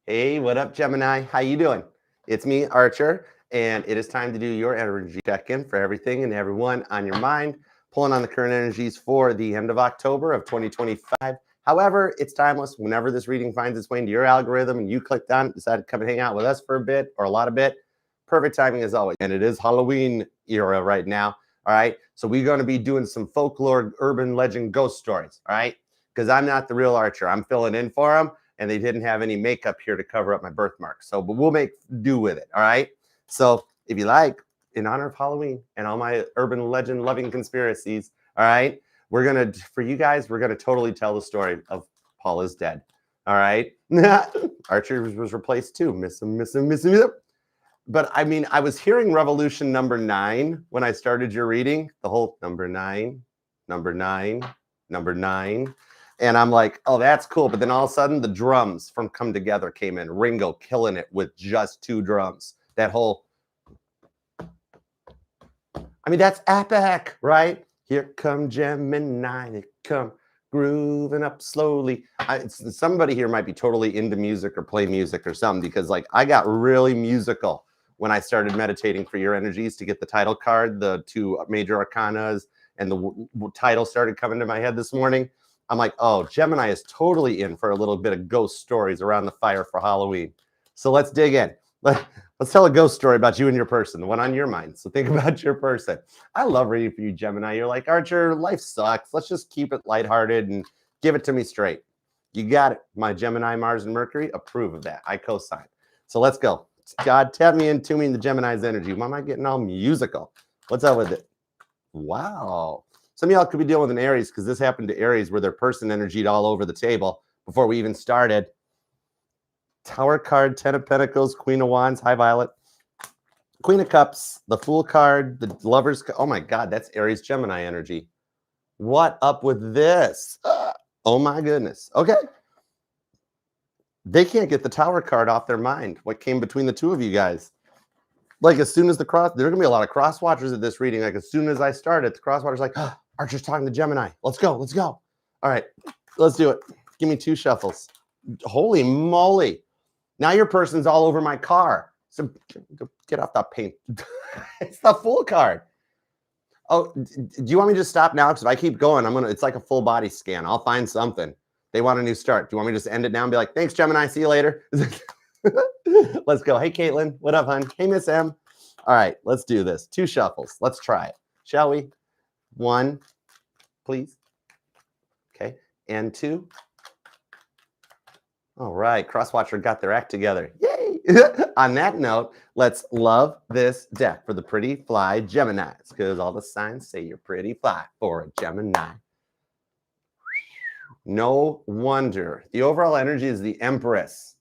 Hey, what up, Gemini? How you doing? It's me, Archer, and it is time to do your energy check-in for everything and everyone on your mind, pulling on the current energies for the end of October of 2025. However, it's timeless. Whenever this reading finds its way into your algorithm and you clicked on it, decided to come and hang out with us for a bit or a lot of bit, perfect timing as always. And it is Halloween era right now. All right. So we're going to be doing some folklore, urban legend, ghost stories. All right. Because I'm not the real Archer. I'm filling in for them, and they didn't have any makeup here to cover up my birthmark. So, but we'll make do with it. All right. So if you like, in honor of Halloween and all my urban legend loving conspiracies, all right, we're going to, for you guys, we're going to totally tell the story of Paul is dead. All right. Archer was replaced too. Miss him. But I mean, I was hearing Revolution number 9 when I started your reading, the whole number 9, number 9, number 9. And I'm like, oh, that's cool. But then all of a sudden, the drums from Come Together came in. Ringo killing it with just 2 drums. That whole, I mean, that's epic, right? Here come Gemini, they come grooving up slowly. Somebody here might be totally into music or play music or something, because like I got really musical when I started meditating for your energies to get the title card, the 2 major arcanas, and the title started coming to my head this morning. I'm like, oh, Gemini is totally in for a little bit of ghost stories around the fire for Halloween. So let's dig in. Let's tell a ghost story about you and your person, the one on your mind. So think about your person. I love reading for you, Gemini. You're like, Archer, life sucks. Let's just keep it lighthearted and give it to me straight. You got it. My Gemini, Mars, and Mercury approve of that. I co-sign. So let's go. God, tap me into me in the Gemini's energy. Why am I getting all musical? What's up with it? Wow. Some of y'all could be dealing with an Aries, because this happened to Aries where their person energied all over the table before we even started. Tower card, 10 of Pentacles, Queen of Wands, hi Violet. Queen of Cups, the Fool card, the Lover's. Oh my God, that's Aries Gemini energy. What up with this? Oh my goodness. Okay. They can't get the Tower card off their mind. What came between the 2 of you guys? Like as soon as there are going to be a lot of cross watchers at this reading. Like as soon as I started, the cross watcher's like, oh, Archer's talking to Gemini. Let's go. Let's go. All right, let's do it. Give me 2 shuffles. Holy moly. Now your person's all over my car. So get off that paint. It's the Fool card. Oh, do you want me to just stop now? Because if I keep going, it's like a full body scan. I'll find something. They want a new start. Do you want me to just end it now and be like, thanks, Gemini. See you later. Let's go. Hey, Caitlin. What up, hon? Hey, Miss M. All right, let's do this. 2 shuffles. Let's try it. Shall we? 1, please. Okay. And 2. All right. Crosswatcher got their act together. Yay. On that note, let's love this deck for the pretty fly Geminis, because all the signs say you're pretty fly for a Gemini. No wonder. The overall energy is the Empress.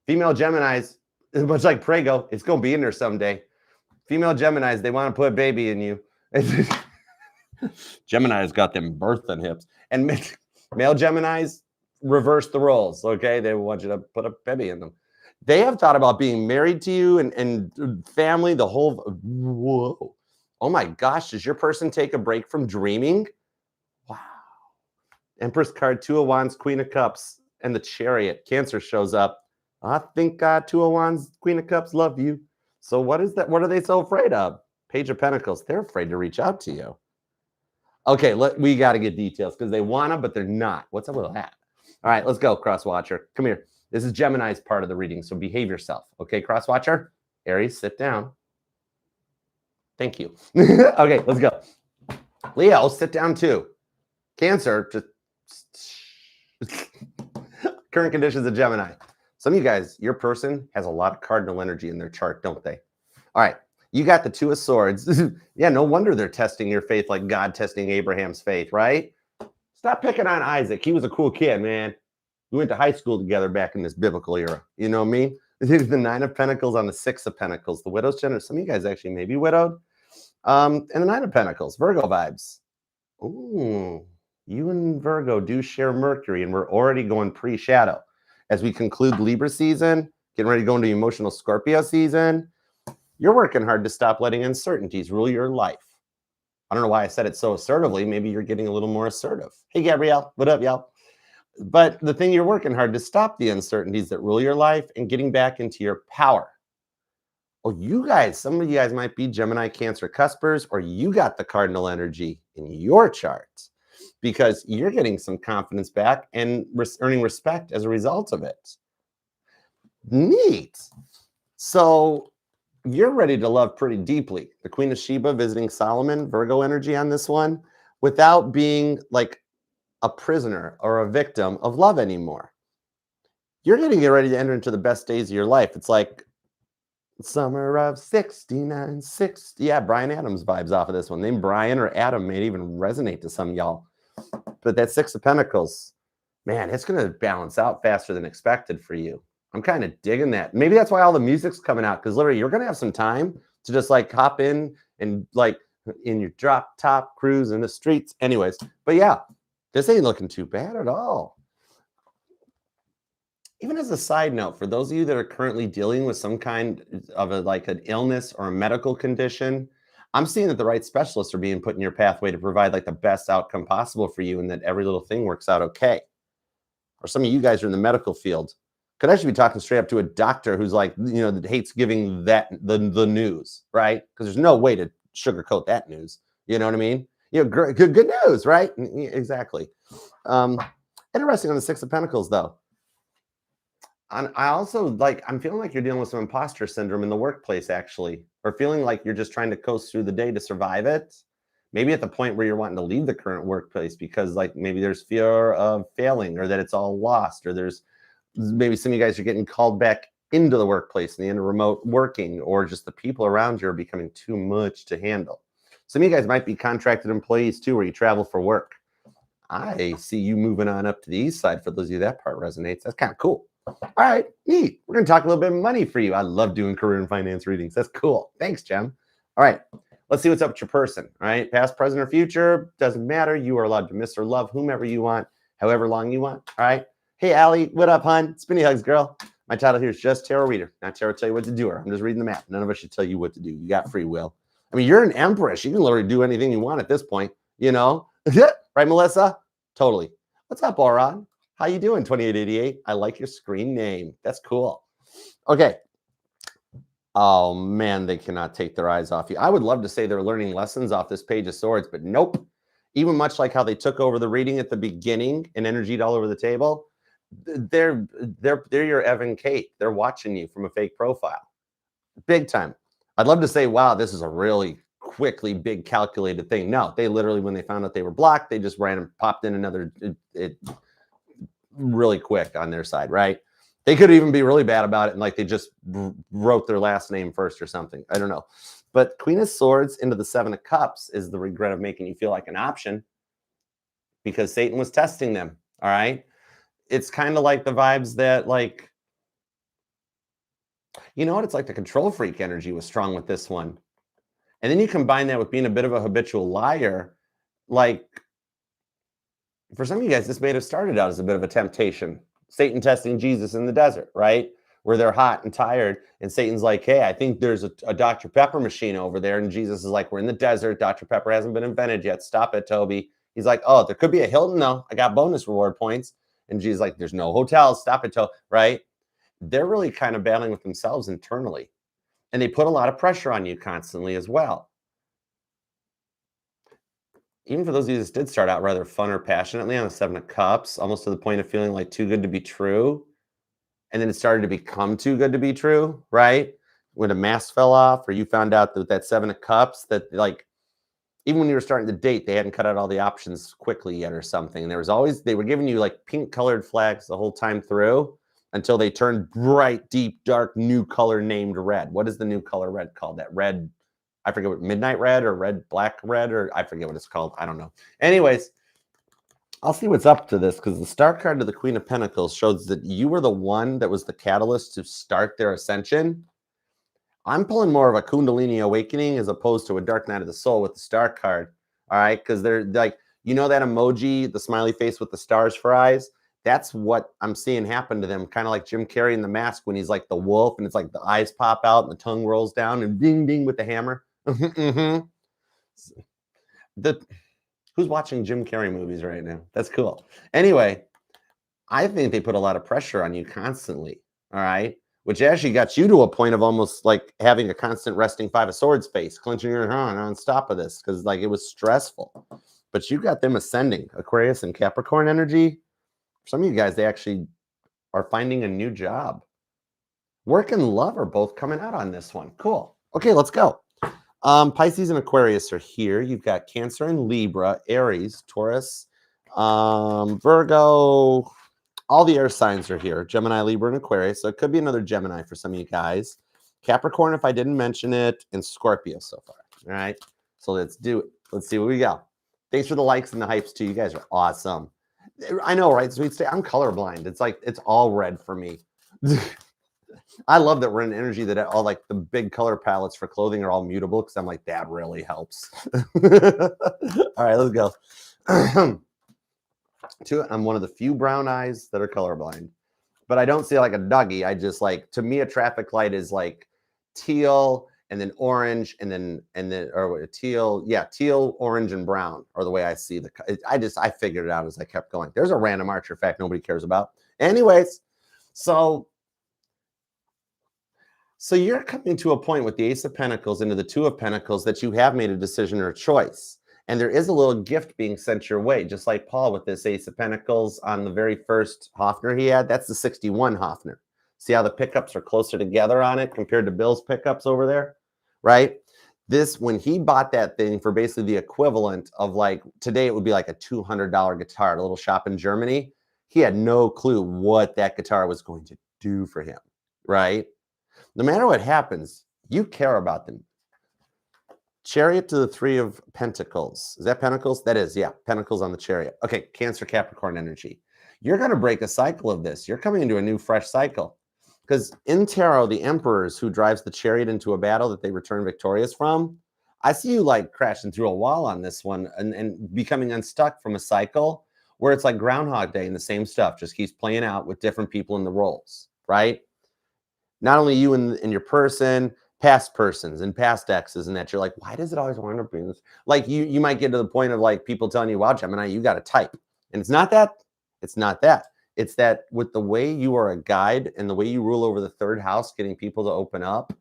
Female Geminis, much like Prego, it's going to be in there someday. Female Geminis, they want to put a baby in you. Gemini's got them birthing hips. And male Geminis reverse the roles, okay? They want you to put a baby in them. They have thought about being married to you and family, the whole, whoa. Oh my gosh, does your person take a break from dreaming? Wow. Empress card, 2 of Wands, Queen of Cups, and the Chariot. Cancer shows up. I think 2 of Wands, Queen of Cups, love you. So what is that? What are they so afraid of? Page of Pentacles. They're afraid to reach out to you. Okay, we got to get details because they want to, but they're not. What's up with that? All right, let's go, Crosswatcher. Come here. This is Gemini's part of the reading, so behave yourself. Okay, Crosswatcher? Aries, sit down. Thank you. Okay, let's go. Leo, sit down too. Cancer, just current conditions of Gemini. Some of you guys, your person has a lot of cardinal energy in their chart, don't they? All right, you got the 2 of Swords. Yeah, no wonder they're testing your faith like God testing Abraham's faith, right? Stop picking on Isaac. He was a cool kid, man. We went to high school together back in this biblical era. You know what I mean? This is the 9 of Pentacles on the 6 of Pentacles. The widow's generous. Some of you guys actually may be widowed. And the 9 of Pentacles, Virgo vibes. Ooh, you and Virgo do share Mercury, and we're already going pre-shadow. As we conclude Libra season, getting ready to go into emotional Scorpio season, you're working hard to stop letting uncertainties rule your life. I don't know why I said it so assertively. Maybe you're getting a little more assertive. Hey, Gabrielle. What up, y'all? But the thing, you're working hard to stop the uncertainties that rule your life and getting back into your power. Oh, you guys, some of you guys might be Gemini, Cancer, Cuspers, or you got the cardinal energy in your charts because you're getting some confidence back and earning respect as a result of it. Neat. So you're ready to love pretty deeply. The Queen of Sheba visiting Solomon, Virgo energy on this one, without being like a prisoner or a victim of love anymore. You're going to get ready to enter into the best days of your life. It's like summer of 69, 60. Yeah, Brian Adams vibes off of this one. Name Brian or Adam may even resonate to some of y'all. But that Six of Pentacles, man, it's going to balance out faster than expected for you. I'm kind of digging that. Maybe that's why all the music's coming out, because literally you're going to have some time to just like hop in and like in your drop top cruise in the streets. Anyways, but yeah, this ain't looking too bad at all. Even as a side note, for those of you that are currently dealing with some kind of like an illness or a medical condition, I'm seeing that the right specialists are being put in your pathway to provide like the best outcome possible for you and that every little thing works out okay. Or some of you guys are in the medical field. Could actually be talking straight up to a doctor who's like, that hates giving that the news, right? Because there's no way to sugarcoat that news. You know what I mean? Good news, right? Exactly. Interesting on the Six of Pentacles, though. I also I'm feeling like you're dealing with some imposter syndrome in the workplace, actually, or feeling like you're just trying to coast through the day to survive it. Maybe at the point where you're wanting to leave the current workplace because like maybe there's fear of failing or that it's all lost, or there's maybe some of you guys are getting called back into the workplace and the end of remote working, or just the people around you are becoming too much to handle. Some of you guys might be contracted employees too, where you travel for work. I see you moving on up to the east side. For those of you that part resonates, that's kind of cool. All right, neat. We're going to talk a little bit of money for you. I love doing career and finance readings. That's cool. Thanks, Jem. All right, let's see what's up with your person. All right, past, present, or future, doesn't matter. You are allowed to miss or love whomever you want, however long you want. All right. Hey, Allie, what up, hon? Spinny hugs, girl. My title here is just Tarot Reader, not Tarot tell you what to do. I'm just reading the map. None of us should tell you what to do. You got free will. I mean, you're an empress. You can literally do anything you want at this point, right, Melissa? Totally. What's up, Auron? How you doing, 2888? I like your screen name. That's cool. Okay. Oh, man, they cannot take their eyes off you. I would love to say they're learning lessons off this Page of Swords, but nope. Even much like how they took over the reading at the beginning and energied all over the table, they're your Evan Kate. They're watching you from a fake profile. Big time. I'd love to say, wow, this is a really quickly big calculated thing. No, they literally, when they found out they were blocked, they just ran and popped in another really quick on their side, right? They could even be really bad about it and like they just wrote their last name first or something. I don't know. But Queen of Swords into the Seven of Cups is the regret of making you feel like an option because Satan was testing them, all right? It's kind of like the vibes that like, you know what? It's like the control freak energy was strong with this one. And then you combine that with being a bit of a habitual liar. Like, for some of you guys, this may have started out as a bit of a temptation. Satan testing Jesus in the desert, right? Where they're hot and tired. And Satan's like, hey, I think there's a Dr. Pepper machine over there. And Jesus is like, we're in the desert. Dr. Pepper hasn't been invented yet. Stop it, Toby. He's like, oh, there could be a Hilton. No, I got bonus reward points. And Jesus is like, there's no hotels. Stop it, Toby, right? They're really kind of battling with themselves internally. And they put a lot of pressure on you constantly as well. Even for those of you that did start out rather fun or passionately on the Seven of Cups, almost to the point of feeling like too good to be true. And then it started to become too good to be true, right? When a mask fell off or you found out that that Seven of Cups, that like, even when you were starting to date, they hadn't cut out all the options quickly yet or something. There was always, they were giving you like pink colored flags the whole time through until they turned bright, deep, dark, new color named red. What is the new color red called? That red, I forget what, midnight red or red, black red, or I forget what it's called. I don't know. Anyways, I'll see what's up to this because the star card to the Queen of Pentacles shows that you were the one that was the catalyst to start their ascension. I'm pulling more of a Kundalini awakening as opposed to a dark night of the soul with the star card. All right. Because they're like, you know, that emoji, the smiley face with the stars for eyes. That's what I'm seeing happen to them. Kind of like Jim Carrey in The Mask when he's like the wolf and it's like the eyes pop out and the tongue rolls down and ding, ding with the hammer. Who's watching Jim Carrey movies right now? That's cool. Anyway, I think they put a lot of pressure on you constantly. All right. Which actually got you to a point of almost like having a constant resting 5 of Swords face, clenching your hand on top of this because like it was stressful. But you got them ascending, Aquarius and Capricorn energy. Some of you guys, they actually are finding a new job. Work and love are both coming out on this one. Cool. Okay, let's go. Pisces and Aquarius are here. You've got Cancer and Libra, Aries, Taurus, Virgo. All the air signs are here. Gemini, Libra, and Aquarius. So it could be another Gemini for some of you guys. Capricorn, if I didn't mention it, and Scorpio so far. All right. So let's do it. Let's see what we got. Thanks for the likes and the hypes too. You guys are awesome. I know, right? Sweet State. I'm colorblind. It's like it's all red for me. I love that we're in energy that all like the big color palettes for clothing are all mutable because I'm like, that really helps. All right, let's go. I'm one of the few brown eyes that are colorblind, but I don't see like a Dougie. I just like, to me, a traffic light is like teal and then orange and then or teal, yeah, teal, orange, and brown are the way I see the. I figured it out as I kept going. There's a random Archer fact nobody cares about. Anyways, so you're coming to a point with the Ace of Pentacles into the Two of Pentacles that you have made a decision or a choice. And there is a little gift being sent your way, just like Paul with this Ace of Pentacles on the very first Hofner he had. That's the 61 Hofner. See how the pickups are closer together on it compared to Bill's pickups over there, right? This, when he bought that thing for basically the equivalent of like, today it would be like a $200 guitar at a little shop in Germany. He had no clue what that guitar was going to do for him, right? No matter what happens, you care about them. Chariot to the Three of Pentacles. Is that Pentacles? That is, yeah. Pentacles on the Chariot. Okay, Cancer, Capricorn energy. You're going to break a cycle of this. You're coming into a new, fresh cycle. Because in Tarot, the Emperors who drives the Chariot into a battle that they return victorious from, I see you like crashing through a wall on this one and becoming unstuck from a cycle where it's like Groundhog Day and the same stuff just keeps playing out with different people in the roles, right? Not only you and your person, past persons and past exes, and that you're like, why does it always wind up being this? Like you might get to the point of like people telling you, wow, Gemini, you got to type. And it's not that. It's not that. It's that with the way you are a guide and the way you rule over the third house, getting people to open up,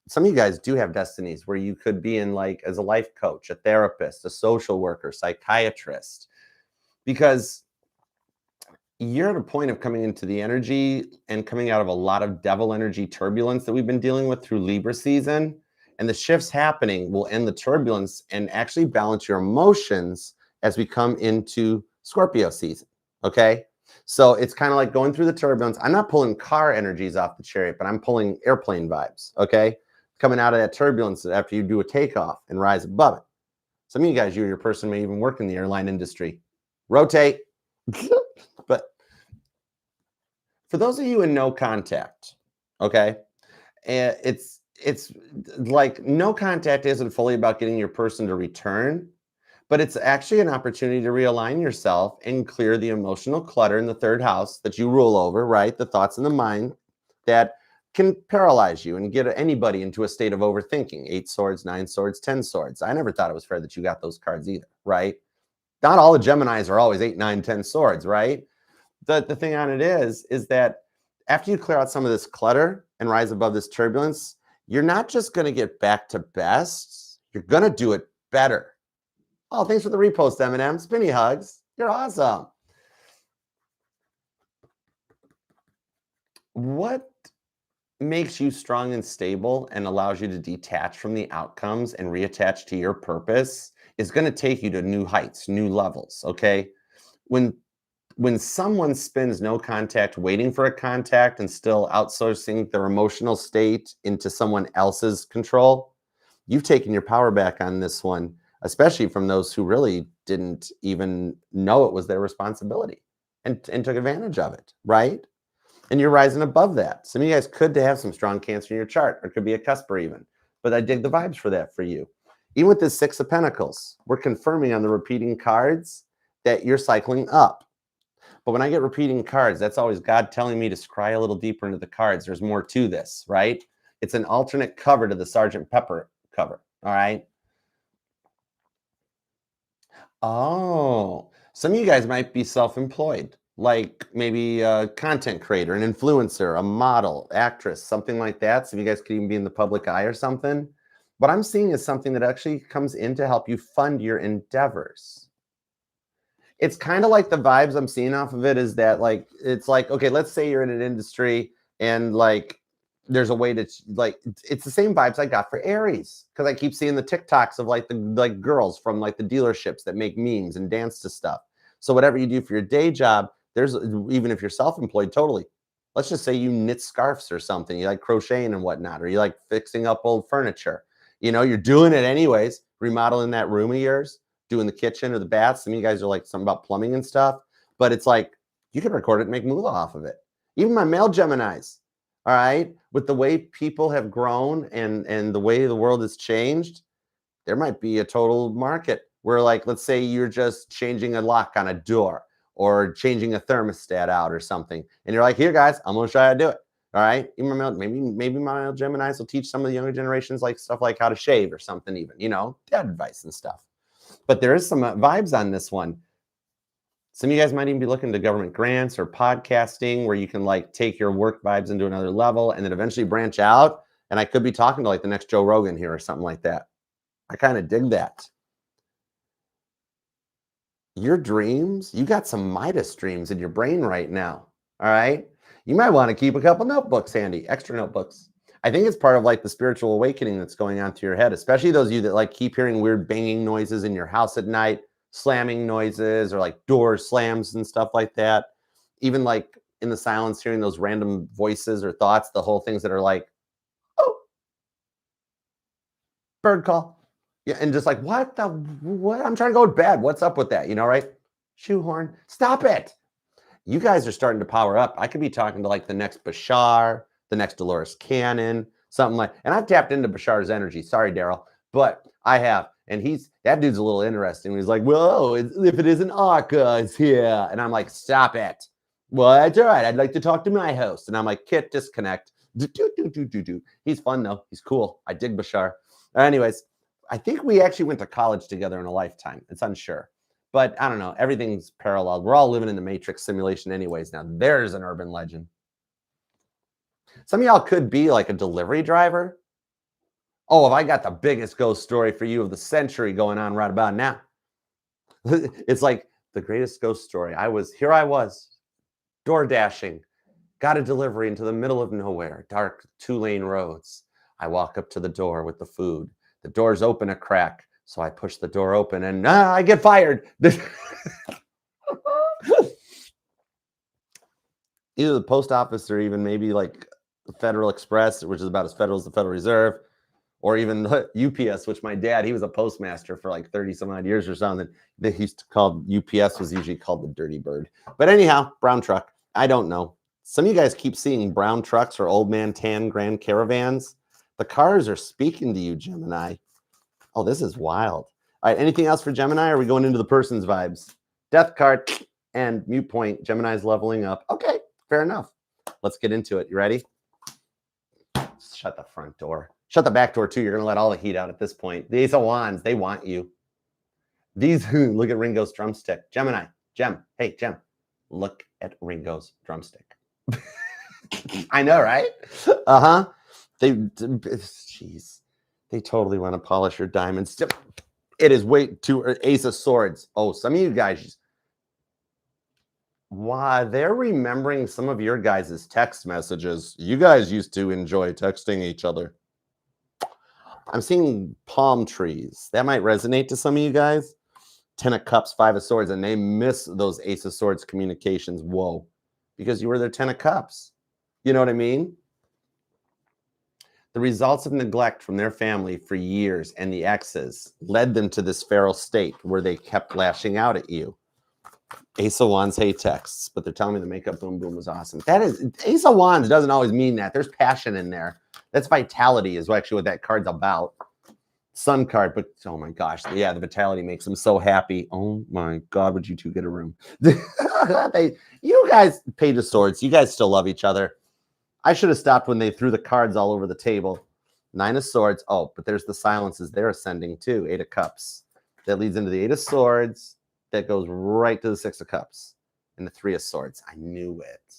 some of you guys do have destinies where you could be in like as a life coach, a therapist, a social worker, psychiatrist, because you're at a point of coming into the energy and coming out of a lot of devil energy turbulence that we've been dealing with through Libra season. And the shifts happening will end the turbulence and actually balance your emotions as we come into Scorpio season. Okay. So it's kind of like going through the turbulence. I'm not pulling car energies off the Chariot, but I'm pulling airplane vibes. Okay. Coming out of that turbulence after you do a takeoff and rise above it. Some of you guys, you or your person may even work in the airline industry. Rotate. But for those of you in no contact, okay, it's like no contact isn't fully about getting your person to return, but it's actually an opportunity to realign yourself and clear the emotional clutter in the third house that you rule over, right? The thoughts in the mind that can paralyze you and get anybody into a state of overthinking. 8 swords, 9 swords, 10 swords. I never thought it was fair that you got those cards either, right? Not all the Geminis are always 8, 9, 10 swords, right? The thing on it is that after you clear out some of this clutter and rise above this turbulence, you're not just going to get back to best, you're going to do it better. Oh, thanks for the repost, Eminem. Spinny hugs. You're awesome. What makes you strong and stable and allows you to detach from the outcomes and reattach to your purpose is going to take you to new heights, new levels, okay? When someone spends no contact waiting for a contact and still outsourcing their emotional state into someone else's control, you've taken your power back on this one, especially from those who really didn't even know it was their responsibility and took advantage of it, right? And you're rising above that. Some of you guys could have some strong Cancer in your chart, or it could be a cusper even, but I dig the vibes for that for you. Even with this 6 of Pentacles, we're confirming on the repeating cards that you're cycling up. But when I get repeating cards, that's always God telling me to scry a little deeper into the cards. There's more to this, right? It's an alternate cover to the Sgt. Pepper cover, all right? Oh, some of you guys might be self-employed. like maybe a content creator, an influencer, a model, actress, something like that. So you guys could even be in the public eye or something. What I'm seeing is something that actually comes in to help you fund your endeavors. It's kind of like the vibes I'm seeing off of it is that like, it's like, okay, let's say you're in an industry and like, there's a way to like, it's the same vibes I got for Aries. Cause I keep seeing the TikToks of like the like girls from like the dealerships that make memes and dance to stuff. So whatever you do for your day job, there's even if you're self-employed, totally. Let's just say you knit scarves or something, you like crocheting and whatnot, or you like fixing up old furniture. You know, you're doing it anyways, remodeling that room of yours, doing the kitchen or the bath. Some of you guys are like something about plumbing and stuff, but it's like you can record it and make moolah off of it. Even my male Geminis, all right, with the way people have grown and the way the world has changed, there might be a total market where like, let's say you're just changing a lock on a door or changing a thermostat out or something. And you're like, here guys, I'm going to show you how to do it. All right. Maybe my Geminis will teach some of the younger generations, like stuff like how to shave or something, even, you know, dad advice and stuff. But there is some vibes on this one. Some of you guys might even be looking to government grants or podcasting where you can like take your work vibes into another level and then eventually branch out. And I could be talking to like the next Joe Rogan here or something like that. I kind of dig that. Your dreams, you got some Midas dreams in your brain right now. All right. You might want to keep a couple notebooks handy, extra notebooks. I think it's part of like the spiritual awakening that's going on through your head, especially those of you that like keep hearing weird banging noises in your house at night, slamming noises or like door slams and stuff like that. Even like in the silence, hearing those random voices or thoughts, the whole things that are like, oh, bird call. Yeah, and just like, what? I'm trying to go to bed. What's up with that? You know, right? Shoehorn. Stop it. You guys are starting to power up. I could be talking to like the next Bashar, the next Dolores Cannon, something like, and I've tapped into Bashar's energy. Sorry, Daryl, but I have. And that dude's a little interesting. He's like, whoa, if it isn't Arca, it's here. And I'm like, stop it. Well, that's all right. I'd like to talk to my host. And I'm like, Kit, disconnect. He's fun though. He's cool. I dig Bashar. Anyways, I think we actually went to college together in a lifetime. It's unsure. But I don't know. Everything's parallel. We're all living in the Matrix simulation anyways. Now, there's an urban legend. Some of y'all could be like a delivery driver. Oh, have I got the biggest ghost story for you of the century going on right about now. It's like the greatest ghost story. I was door dashing, got a delivery into the middle of nowhere, dark 2-lane roads. I walk up to the door with the food. The door's open a crack. So I push the door open and I get fired. Either the post office or even maybe like Federal Express, which is about as federal as the Federal Reserve, or even UPS, which my dad, he was a postmaster for like 30 some odd years or something. They used to call UPS was usually called the dirty bird. But anyhow, brown truck. I don't know. Some of you guys keep seeing brown trucks or old man tan Grand Caravans. The cars are speaking to you, Gemini. Oh, this is wild. All right, anything else for Gemini? Or are we going into the person's vibes? Death card and mute point. Gemini's leveling up. Okay, fair enough. Let's get into it. You ready? Shut the front door. Shut the back door, too. You're going to let all the heat out at this point. The Ace of Wands, they want you. These, look at Ringo's drumstick. Gemini, Gem. Hey, Gem, look at Ringo's drumstick. I know, right? Uh-huh. Jeez. They totally want to polish your diamonds. It is way too Ace of Swords. Oh, some of you guys, why they're remembering some of your guys' text messages. You guys used to enjoy texting each other. I'm seeing palm trees. That might resonate to some of you guys. 10 of Cups, 5 of Swords, and they miss those Ace of Swords communications. Whoa, because you were their 10 of Cups. You know what I mean? The results of neglect from their family for years and the exes led them to this feral state where they kept lashing out at you. Ace of Wands hate texts, but they're telling me the makeup boom boom was awesome. That is, Ace of Wands doesn't always mean that. There's passion in there. That's vitality is actually what that card's about. Sun card, but oh my gosh, yeah, the vitality makes them so happy. Oh my God, would you two get a room? You guys, Page of Swords, you guys still love each other. I should have stopped when they threw the cards all over the table. 9 of Swords. Oh, but there's the silences. They're ascending too. 8 of Cups. That leads into the 8 of Swords. That goes right to the 6 of Cups. and the Three of Swords. I knew it.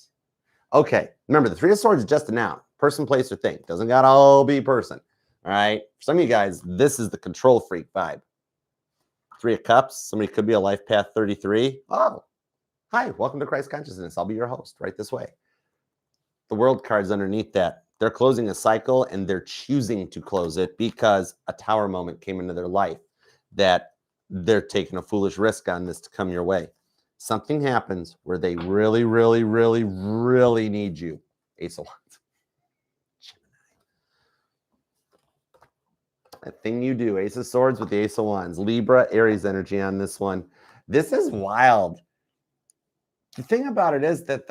Okay, remember the Three of Swords is just a noun. Person, place, or thing. Doesn't gotta all be person. All right. For some of you guys, this is the control freak vibe. Three of Cups. Somebody could be a life path 33. Oh, hi. Welcome to Christ Consciousness. I'll be your host right this way. The World card's underneath that. They're closing a cycle and they're choosing to close it because a tower moment came into their life that they're taking a foolish risk on this to come your way. Something happens where they really, really, really, really need you. Ace of Wands. That thing you do. Ace of Swords with the Ace of Wands. Libra, Aries energy on this one. This is wild. The thing about it is that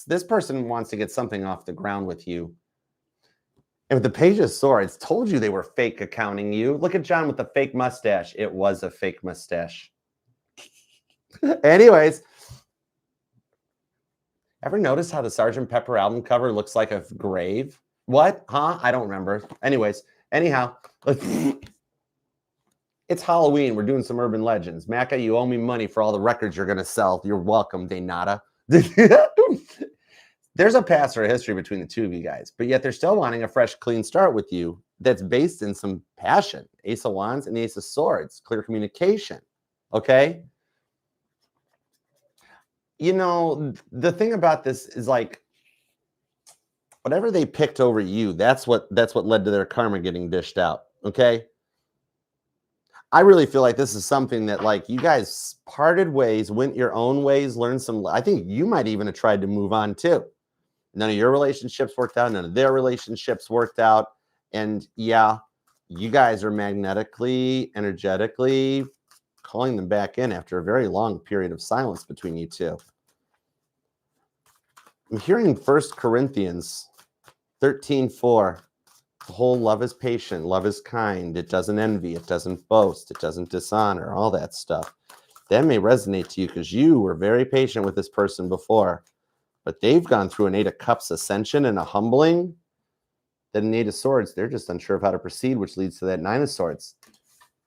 this person wants to get something off the ground with you. And with the Page of Swords, told you they were fake accounting you. Look at John with the fake mustache. It was a fake mustache. Anyways, ever notice how the Sgt. Pepper album cover looks like a grave? What? Huh? I don't remember. Anyways, anyhow, it's Halloween. We're doing some urban legends. Macca, you owe me money for all the records you're going to sell. You're welcome, Daynata. There's a past or a history between the two of you guys, but yet they're still wanting a fresh, clean start with you that's based in some passion. Ace of Wands and the Ace of Swords. Clear communication. Okay? You know, the thing about this is like, whatever they picked over you, that's what led to their karma getting dished out. Okay? I really feel like this is something that, like, you guys parted ways, went your own ways, learned some. I think you might even have tried to move on too. None of your relationships worked out. None of their relationships worked out. And yeah, you guys are magnetically, energetically calling them back in after a very long period of silence between you two. I'm hearing 1 Corinthians 13:4. The whole love is patient, love is kind, it doesn't envy, it doesn't boast, it doesn't dishonor, all that stuff. That may resonate to you because you were very patient with this person before, but they've gone through an 8 of Cups ascension and a humbling. Then an 8 of Swords, they're just unsure of how to proceed, which leads to that 9 of Swords.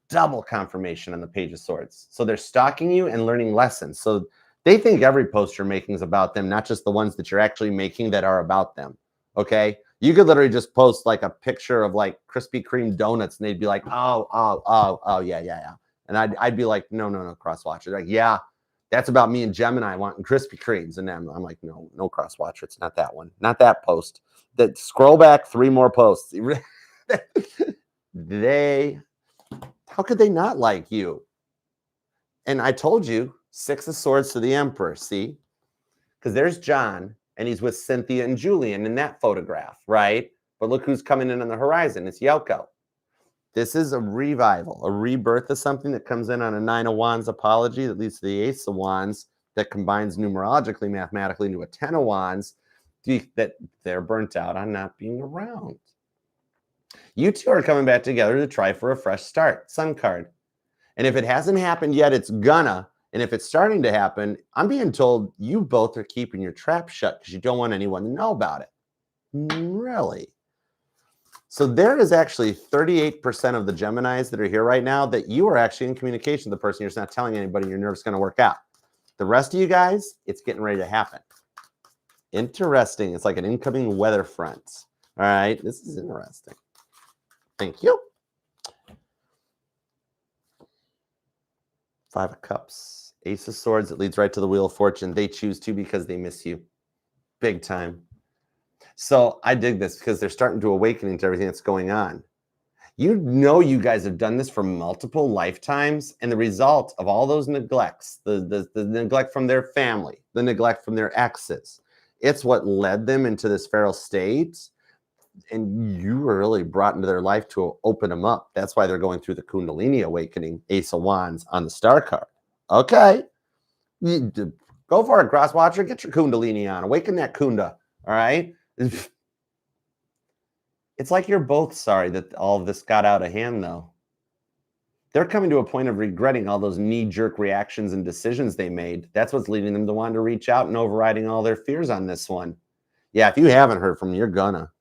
Double confirmation on the Page of Swords. So they're stalking you and learning lessons. So they think every post you're making is about them, not just the ones that you're actually making that are about them. Okay? You could literally just post like a picture of like Krispy Kreme donuts and they'd be like, oh, yeah. And I'd be like, no, crosswatcher. They're like, yeah, that's about me and Gemini wanting Krispy Kremes. And then I'm like, no, crosswatcher. It's not that one. Not that post. That scroll back 3 more posts. How could they not like you? And I told you, 6 of Swords to the Emperor, see? Because there's John, and he's with Cynthia and Julian in that photograph, right? But look who's coming in on the horizon. It's Yoko. This is a revival, a rebirth of something that comes in on a 9 of Wands apology that leads to the Ace of Wands that combines numerologically, mathematically into a 10 of Wands that they're burnt out on not being around. You two are coming back together to try for a fresh start. Sun card. And if it hasn't happened yet, it's gonna. And if it's starting to happen, I'm being told you both are keeping your trap shut because you don't want anyone to know about it. Really? So there is actually 38% of the Geminis that are here right now that you are actually in communication with the person. You're just not telling anybody. Your nerve's going to work out. The rest of you guys, it's getting ready to happen. Interesting. It's like an incoming weather front. All right. This is interesting. Thank you. 5 of Cups. Ace of Swords. It leads right to the Wheel of Fortune. They choose to because they miss you. Big time. So I dig this because they're starting to awaken to everything that's going on. You know you guys have done this for multiple lifetimes, and the result of all those neglects, the neglect from their family, the neglect from their exes, it's what led them into this feral state, and you were really brought into their life to open them up. That's why they're going through the Kundalini awakening, Ace of Wands on the star card. Okay. Go for it, crosswatcher. Get your Kundalini on. Awaken that Kunda. All right? It's like you're both sorry that all of this got out of hand, though. They're coming to a point of regretting all those knee-jerk reactions and decisions they made. That's what's leading them to want to reach out and overriding all their fears on this one. Yeah, if you haven't heard from them, you're gonna.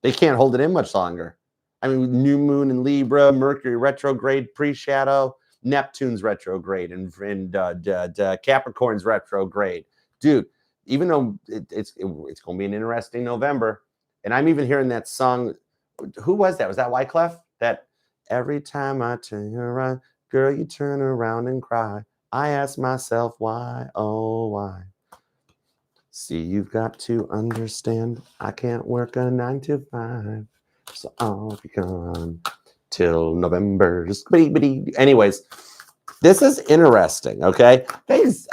They can't hold it in much longer. I mean, new moon in Libra, Mercury retrograde, pre-shadow, Neptune's retrograde and Capricorn's retrograde. Dude, even though it's going to be an interesting November, and I'm even hearing that song. Who was that? Was that Wyclef? That every time I turn around, girl, you turn around and cry. I ask myself why, oh why. See, you've got to understand, I can't work a 9 to 5, so I'll be gone till November. Anyways, this is interesting, okay? Thanks,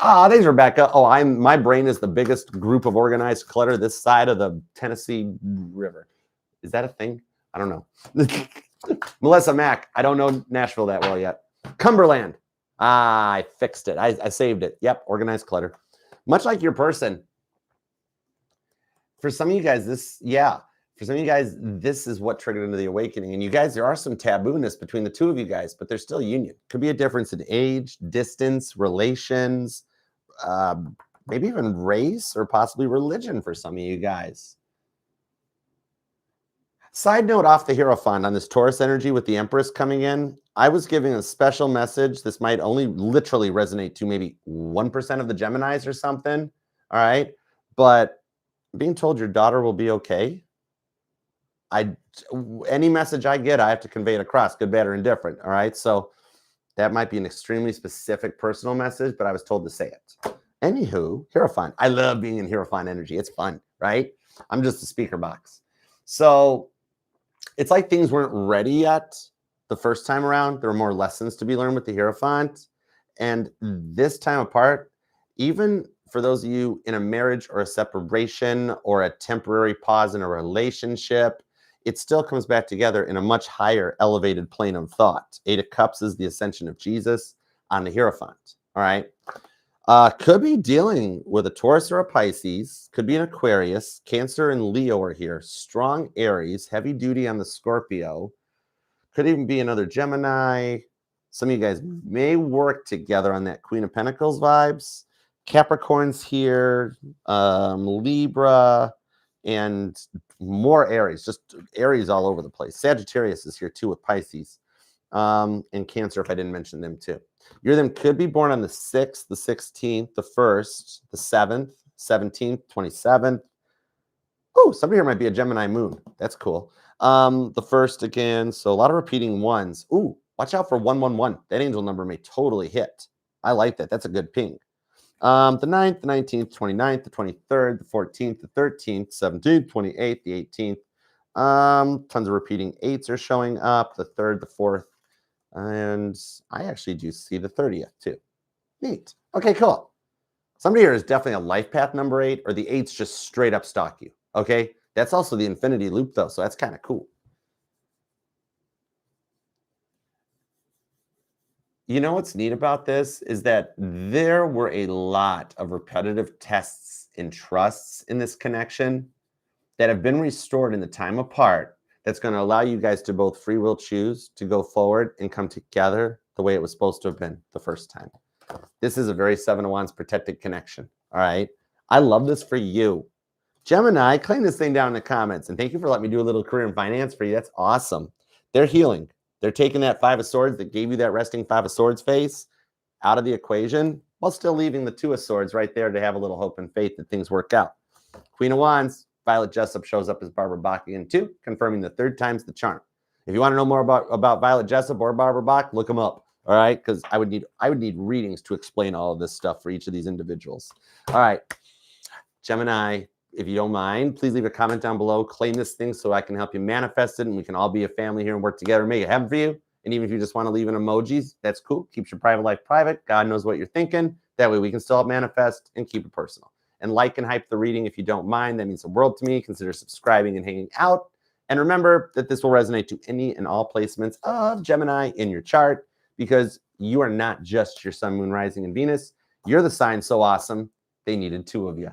Rebecca. Oh, my brain is the biggest group of organized clutter this side of the Tennessee River. Is that a thing? I don't know. Melissa Mack. I don't know Nashville that well yet. Cumberland. I fixed it. I saved it. Yep, organized clutter. Much like your person. For some of you guys, this is what triggered into the awakening. And you guys, there are some tabooness between the two of you guys, but there's still union. Could be a difference in age, distance, relations, maybe even race or possibly religion for some of you guys. Side note off the Hierophant on this Taurus energy with the Empress coming in, I was giving a special message. This might only literally resonate to maybe 1% of the Geminis or something. All right. But being told your daughter will be okay. Any message I get, I have to convey it across, good, bad, or indifferent. All right. So that might be an extremely specific personal message, but I was told to say it. Anywho, Hierophant. I love being in Hierophant energy. It's fun, right? I'm just a speaker box. So it's like things weren't ready yet the first time around. There were more lessons to be learned with the Hierophant. And this time apart, even for those of you in a marriage or a separation or a temporary pause in a relationship, it still comes back together in a much higher elevated plane of thought. 8 of Cups is the ascension of Jesus on the Hierophant. All right. Could be dealing with a Taurus or a Pisces, could be an Aquarius, Cancer and Leo are here, strong Aries, heavy duty on the Scorpio, could even be another Gemini. Some of you guys may work together on that Queen of Pentacles vibes. Capricorn's here, Libra, and more Aries, just Aries all over the place. Sagittarius is here too with Pisces, and Cancer, if I didn't mention them too. Your them could be born on the 6th, the 16th, the 1st, the 7th, 17th, 27th. Oh, somebody here might be a Gemini moon. That's cool. The 1st again. So a lot of repeating ones. Ooh, watch out for 111. That angel number may totally hit. I like that. That's a good ping. The 9th, the 19th, 29th, the 23rd, the 14th, the 13th, 17th, 28th, the 18th. Tons of repeating 8s are showing up. The 3rd, the 4th. And I actually do see the 30th too. Neat. Okay, cool. Somebody here is definitely a life path number 8, or the 8s just straight up stalk you. Okay. That's also the infinity loop though. So that's kind of cool. You know what's neat about this is that there were a lot of repetitive tests and trusts in this connection that have been restored in the time apart. That's going to allow you guys to both free will choose to go forward and come together the way it was supposed to have been the first time. This is a very 7 of Wands protected connection. All right. I love this for you. Gemini, claim this thing down in the comments. And thank you for letting me do a little career in finance for you. That's awesome. They're healing. They're taking that 5 of Swords that gave you that resting 5 of Swords face out of the equation while still leaving the 2 of Swords right there to have a little hope and faith that things work out. Queen of Wands. Violet Jessup shows up as Barbara Bach again too, confirming the 3rd time's the charm. If you want to know more about Violet Jessup or Barbara Bach, look them up. All right, because I would need readings to explain all of this stuff for each of these individuals. All right, Gemini, if you don't mind, please leave a comment down below. Claim this thing so I can help you manifest it, and we can all be a family here and work together, make it happen for you. And even if you just want to leave an emojis, that's cool. Keeps your private life private. God knows what you're thinking. That way we can still manifest and keep it personal. And like and hype the reading if you don't mind. That means the world to me. Consider subscribing and hanging out. And remember that this will resonate to any and all placements of Gemini in your chart, because you are not just your sun, moon, rising, and Venus. You're the sign so awesome, they needed 2 of you.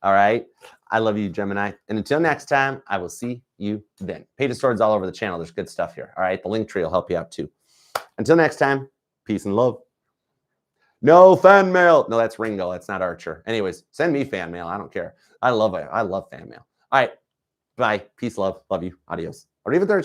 All right? I love you, Gemini. And until next time, I will see you then. Page of Swords all over the channel. There's good stuff here. All right? The link tree will help you out too. Until next time, peace and love. No fan mail. No, that's Ringo. That's not Archer. Anyways, send me fan mail. I don't care. I love it. I love fan mail. All right. Bye. Peace, love. Love you. Adios. Arrivederci.